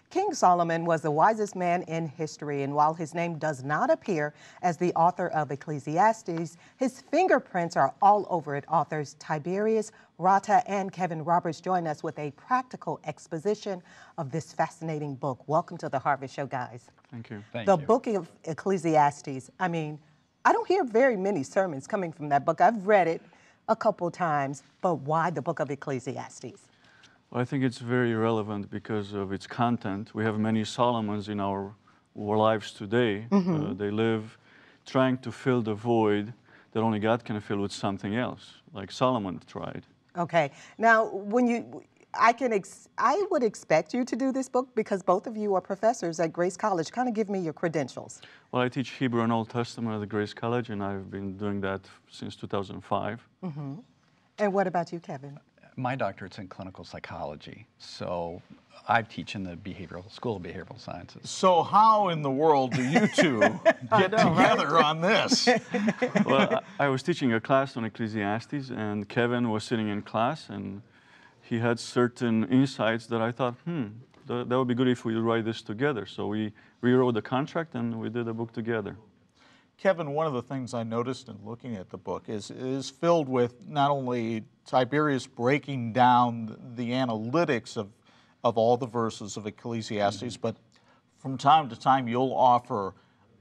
King Solomon was the wisest man in history, and while his name does not appear as the author of Ecclesiastes, his fingerprints are all over it. Authors Tiberius Rata and Kevin Roberts join us with a practical exposition of this fascinating book. Welcome to the Harvest Show, guys. Thank you. The book of Ecclesiastes, I mean, I don't hear very many sermons coming from that book. I've read it a couple times, but why the book of Ecclesiastes? Well, I think it's very relevant because of its content. We have many Solomons in our lives today. They live trying to fill the void that only God can fill with something else, like Solomon tried. Okay. Now, when I would expect you to do this book because both of you are professors at Grace College. Kind of give me your credentials. Well, I teach Hebrew and Old Testament at the Grace College, and I've been doing that since 2005. And what about you, Kevin? My doctorate's in clinical psychology, so I teach in the School of Behavioral Sciences. So how in the world do you two get together on this? Well, I was teaching a class on Ecclesiastes, and Kevin was sitting in class, and he had certain insights that I thought, that would be good if we write this together. So we rewrote the contract, and we did a book together. Kevin, one of the things I noticed in looking at the book is filled with not only Tiberius breaking down the analytics of all the verses of Ecclesiastes, but from time to time you'll offer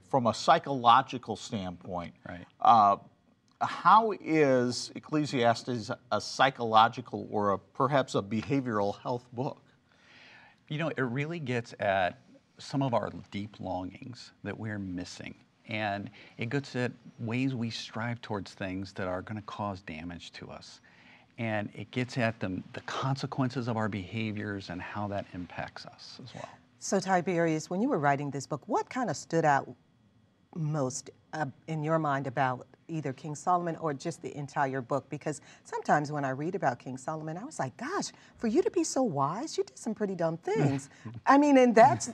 from a psychological standpoint. Right. How is Ecclesiastes a psychological or perhaps a behavioral health book? You know, it really gets at some of our deep longings that we're missing. And it gets at ways we strive towards things that are going to cause damage to us. And it gets at the consequences of our behaviors and how that impacts us as well. So Tiberius, when you were writing this book, what kind of stood out most in your mind about either King Solomon or just the entire book? Because sometimes when I read about King Solomon, I was like, gosh, for you to be so wise, you did some pretty dumb things. I mean, and that's,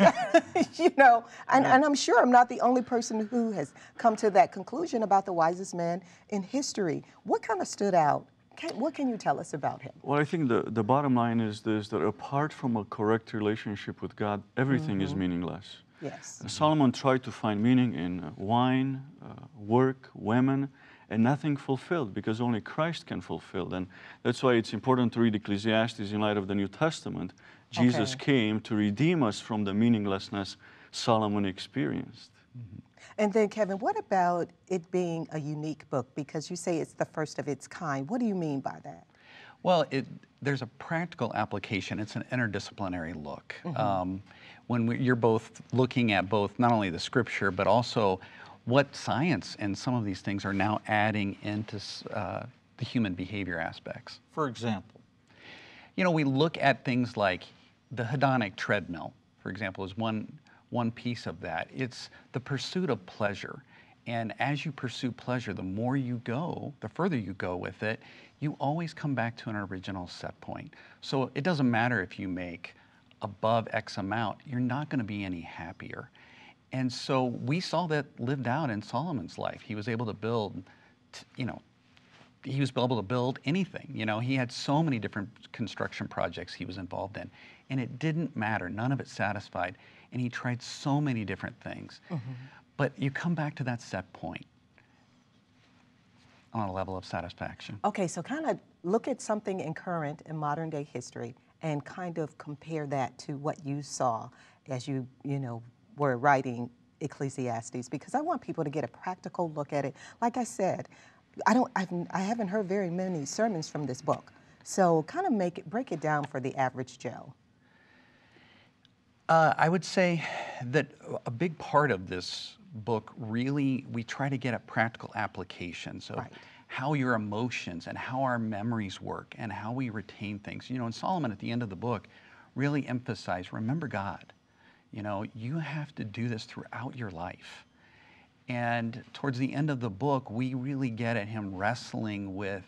you know, and I'm sure I'm not the only person who has come to that conclusion about the wisest man in history. What kind of stood out? What can you tell us about him? Well, I think the bottom line is this, that apart from a correct relationship with God, everything is meaningless. Yes. Solomon tried to find meaning in wine, work, women, and nothing fulfilled because only Christ can fulfill. And that's why it's important to read Ecclesiastes in light of the New Testament. Jesus came to redeem us from the meaninglessness Solomon experienced. And then, Kevin, what about it being a unique book? Because you say it's the first of its kind. What do you mean by that? Well, there's a practical application. It's an interdisciplinary look. When you're both looking at both not only the scripture, but also what science and some of these things are now adding into the human behavior aspects. For example? You know, we look at things like the hedonic treadmill, for example, is one piece of that. It's the pursuit of pleasure. And as you pursue pleasure, the more you go, the further you go with it, you always come back to an original set point. So it doesn't matter if you make above X amount, you're not going to be any happier. And so we saw that lived out in Solomon's life. He was able to build, he was able to build anything. You know, he had so many different construction projects he was involved in, and it didn't matter. None of it satisfied. And he tried so many different things. But you come back to that set point on a level of satisfaction. Okay, so kind of look at something in current and modern day history and kind of compare that to what you saw as you were writing Ecclesiastes, because I want people to get a practical look at it. Like I said, I haven't heard very many sermons from this book. So kind of break it down for the average Joe. I would say that a big part of this book, really, we try to get at practical applications of how your emotions and how our memories work and how we retain things. You know, and Solomon at the end of the book really emphasized, remember God. You know, you have to do this throughout your life. And towards the end of the book, we really get at him wrestling with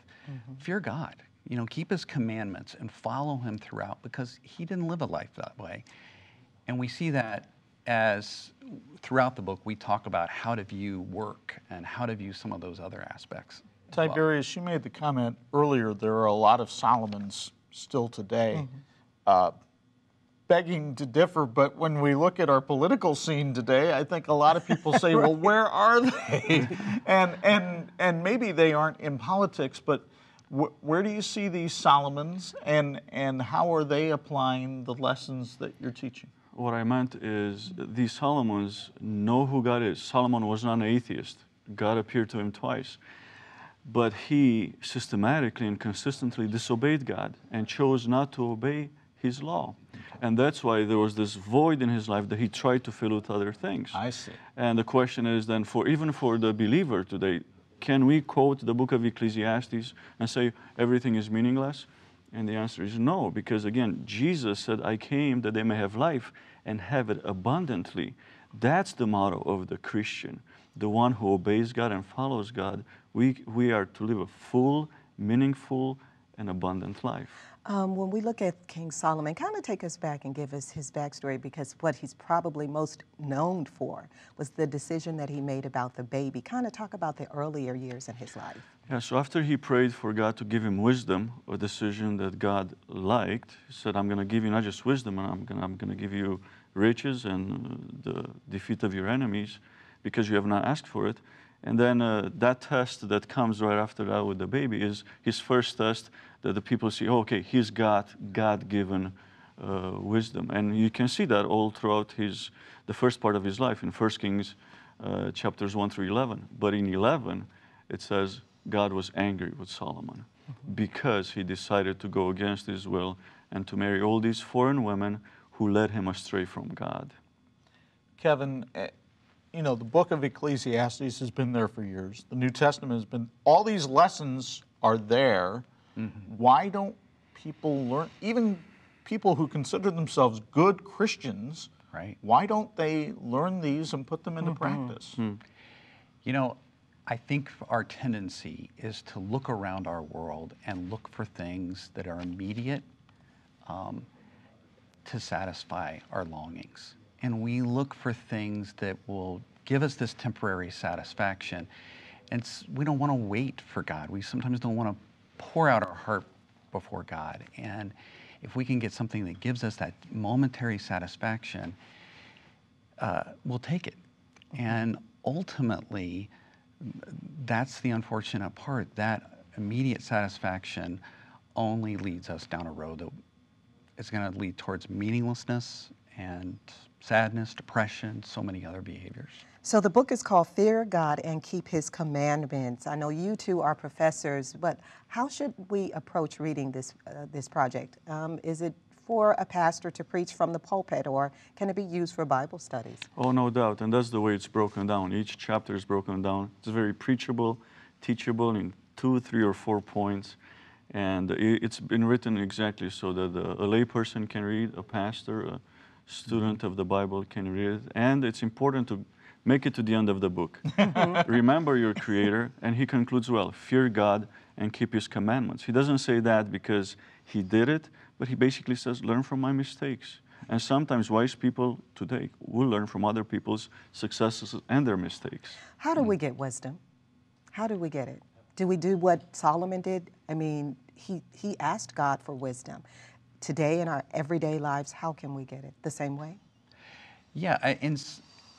fear God. You know, keep his commandments and follow him throughout, because he didn't live a life that way. And we see that as throughout the book, we talk about how to view work and how to view some of those other aspects. Tiberius, you made the comment earlier, there are a lot of Solomons still today. begging to differ, but when we look at our political scene today, I think a lot of people say, well, where are they? and maybe they aren't in politics, but where do you see these Solomons, and how are they applying the lessons that you're teaching? What I meant is these Solomons know who God is. Solomon was not an atheist. God appeared to him twice. But he systematically and consistently disobeyed God and chose not to obey his law. And that's why there was this void in his life that he tried to fill with other things. I see. And the question is then, even for the believer today, can we quote the book of Ecclesiastes and say everything is meaningless? And the answer is no, because again, Jesus said, I came that they may have life and have it abundantly. That's the motto of the Christian, the one who obeys God and follows God. We are to live a full, meaningful, and abundant life. When we look at King Solomon, kind of take us back and give us his backstory, because what he's probably most known for was the decision that he made about the baby. Kind of talk about the earlier years in his life. Yeah, so after he prayed for God to give him wisdom, a decision that God liked, he said, I'm going to give you not just wisdom, I'm going to give you riches and the defeat of your enemies because you have not asked for it. And then that test that comes right after that with the baby is his first test that the people see, oh, okay, he's got God-given wisdom. And you can see that all throughout the first part of his life in 1 Kings chapters 1 through 11. But in 11, it says God was angry with Solomon because he decided to go against his will and to marry all these foreign women who led him astray from God. Kevin, you know, the book of Ecclesiastes has been there for years. The New Testament has been, all these lessons are there. Why don't people learn, even people who consider themselves good Christians, right? Why don't they learn these and put them into practice? You know, I think our tendency is to look around our world and look for things that are immediate to satisfy our longings. And we look for things that will give us this temporary satisfaction. And we don't want to wait for God. We sometimes don't want to pour out our heart before God. And if we can get something that gives us that momentary satisfaction, we'll take it. And ultimately, that's the unfortunate part. That immediate satisfaction only leads us down a road that is going to lead towards meaninglessness and sadness, depression, so many other behaviors. So the book is called Fear God and Keep His Commandments. I know you two are professors, but how should we approach reading this project? Is it for a pastor to preach from the pulpit, or can it be used for Bible studies? Oh, no doubt, and that's the way it's broken down. Each chapter is broken down. It's very preachable, teachable in 2, 3, or 4 points. And it's been written exactly so that a layperson can read, a pastor, a student of the Bible can read it. And it's important to make it to the end of the book. Remember your Creator, and he concludes well, fear God and keep His commandments. He doesn't say that because he did it, but he basically says, learn from my mistakes. And sometimes wise people today will learn from other people's successes and their mistakes. How do we get wisdom? How do we get it? Do we do what Solomon did? I mean, he asked God for wisdom. Today in our everyday lives, how can we get it? The same way? Yeah, and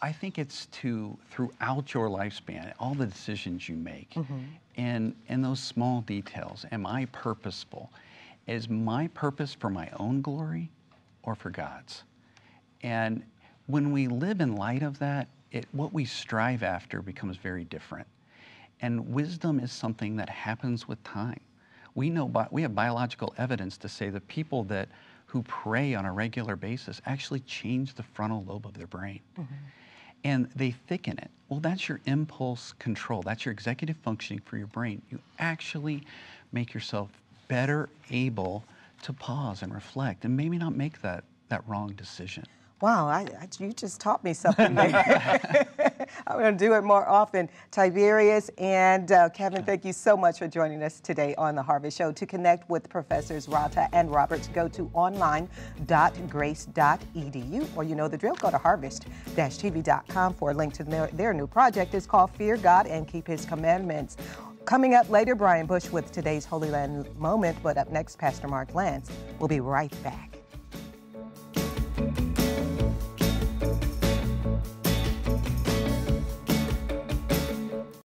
I think it's throughout your lifespan, all the decisions you make, and those small details. Am I purposeful? Is my purpose for my own glory or for God's? And when we live in light of that, what we strive after becomes very different. And wisdom is something that happens with time. We have biological evidence to say that people who pray on a regular basis actually change the frontal lobe of their brain. And they thicken it. Well, that's your impulse control. That's your executive functioning for your brain. You actually make yourself better able to pause and reflect and maybe not make that wrong decision. Wow, you just taught me something there. I'm going to do it more often. Tiberius and Kevin, thank you so much for joining us today on The Harvest Show. To connect with Professors Rata and Roberts, go to online.grace.edu, or you know the drill, go to harvest-tv.com for a link to their new project. It's called Fear God and Keep His Commandments. Coming up later, Brian Bush with today's Holy Land Moment, but up next, Pastor Mark Lance. We'll be right back.